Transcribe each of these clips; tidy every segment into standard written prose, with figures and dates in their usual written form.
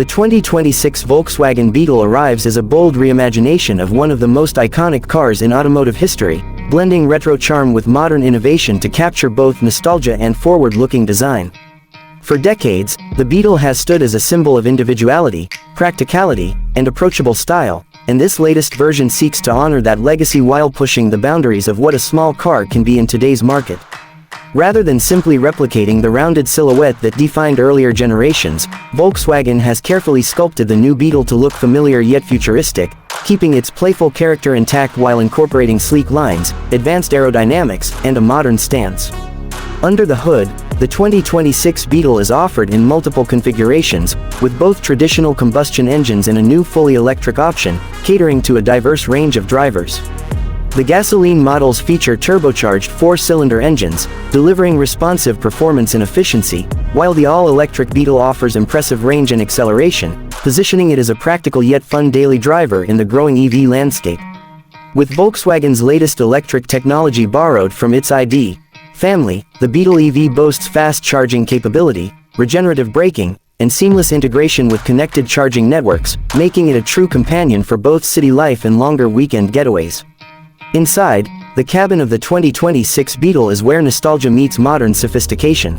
The 2026 Volkswagen Beetle arrives as a bold reimagination of one of the most iconic cars in automotive history, blending retro charm with modern innovation to capture both nostalgia and forward-looking design. For decades, the Beetle has stood as a symbol of individuality, practicality, and approachable style, and this latest version seeks to honor that legacy while pushing the boundaries of what a small car can be in today's market. Rather than simply replicating the rounded silhouette that defined earlier generations, Volkswagen has carefully sculpted the new Beetle to look familiar yet futuristic, keeping its playful character intact while incorporating sleek lines, advanced aerodynamics, and a modern stance. Under the hood, the 2026 Beetle is offered in multiple configurations, with both traditional combustion engines and a new fully electric option, catering to a diverse range of drivers. The gasoline models feature turbocharged four-cylinder engines, delivering responsive performance and efficiency, while the all-electric Beetle offers impressive range and acceleration, positioning it as a practical yet fun daily driver in the growing EV landscape. With Volkswagen's latest electric technology borrowed from its ID family, the Beetle EV boasts fast charging capability, regenerative braking, and seamless integration with connected charging networks, making it a true companion for both city life and longer weekend getaways. Inside, the cabin of the 2026 Beetle is where nostalgia meets modern sophistication.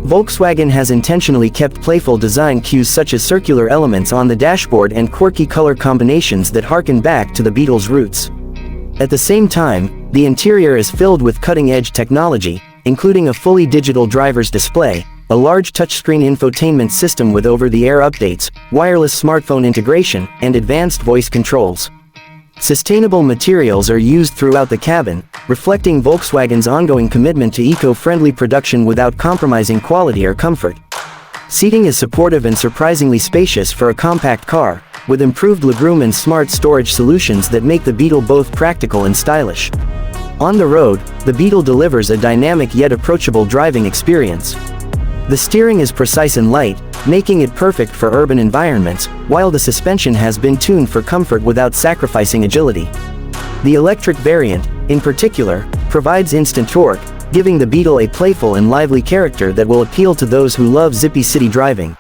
Volkswagen has intentionally kept playful design cues such as circular elements on the dashboard and quirky color combinations that harken back to the Beetle's roots. At the same time, the interior is filled with cutting-edge technology, including a fully digital driver's display, a large touchscreen infotainment system with over-the-air updates, wireless smartphone integration, and advanced voice controls. Sustainable materials are used throughout the cabin, reflecting Volkswagen's ongoing commitment to eco-friendly production without compromising quality or comfort. Seating is supportive and surprisingly spacious for a compact car, with improved legroom and smart storage solutions that make the Beetle both practical and stylish. On the road, the Beetle delivers a dynamic yet approachable driving experience. The steering is precise and light, making it perfect for urban environments, while the suspension has been tuned for comfort without sacrificing agility. The electric variant, in particular, provides instant torque, giving the Beetle a playful and lively character that will appeal to those who love zippy city driving.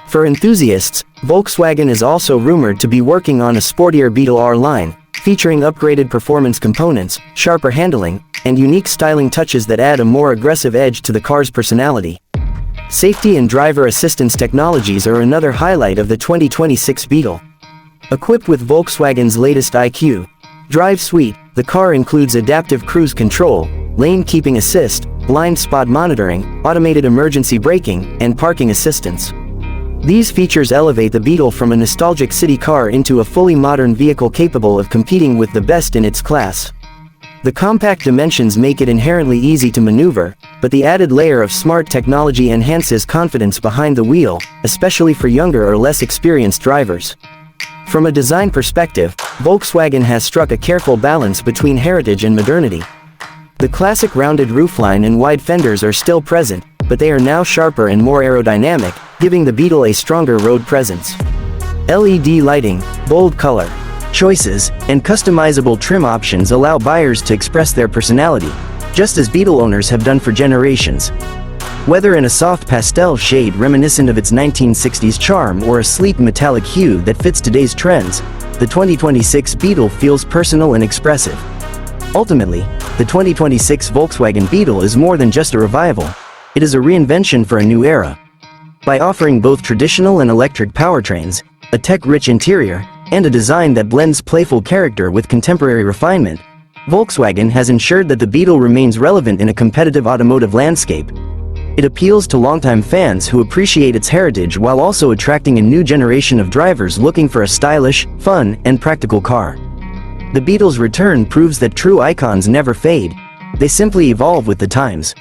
For enthusiasts, Volkswagen is also rumored to be working on a sportier Beetle R line, featuring upgraded performance components, sharper handling, and unique styling touches that add a more aggressive edge to the car's personality. Safety and driver assistance technologies are another highlight of the 2026 Beetle. Equipped with Volkswagen's latest IQ Drive suite, the car includes adaptive cruise control, lane keeping assist, blind spot monitoring, automated emergency braking, and parking assistance. These features elevate the Beetle from a nostalgic city car into a fully modern vehicle capable of competing with the best in its class. The compact dimensions make it inherently easy to maneuver, but the added layer of smart technology enhances confidence behind the wheel, especially for younger or less experienced drivers. From a design perspective, Volkswagen has struck a careful balance between heritage and modernity. The classic rounded roofline and wide fenders are still present, but they are now sharper and more aerodynamic, giving the Beetle a stronger road presence. LED lighting, bold color choices, and customizable trim options allow buyers to express their personality, just as Beetle owners have done for generations. Whether in a soft pastel shade reminiscent of its 1960s charm or a sleek metallic hue that fits today's trends, the 2026 Beetle feels personal and expressive. Ultimately, the 2026 Volkswagen Beetle is more than just a revival. It is a reinvention for a new era. By offering both traditional and electric powertrains, a tech-rich interior, and a design that blends playful character with contemporary refinement, Volkswagen has ensured that the Beetle remains relevant in a competitive automotive landscape. It appeals to longtime fans who appreciate its heritage while also attracting a new generation of drivers looking for a stylish, fun, and practical car. The Beetle's return proves that true icons never fade. They simply evolve with the times.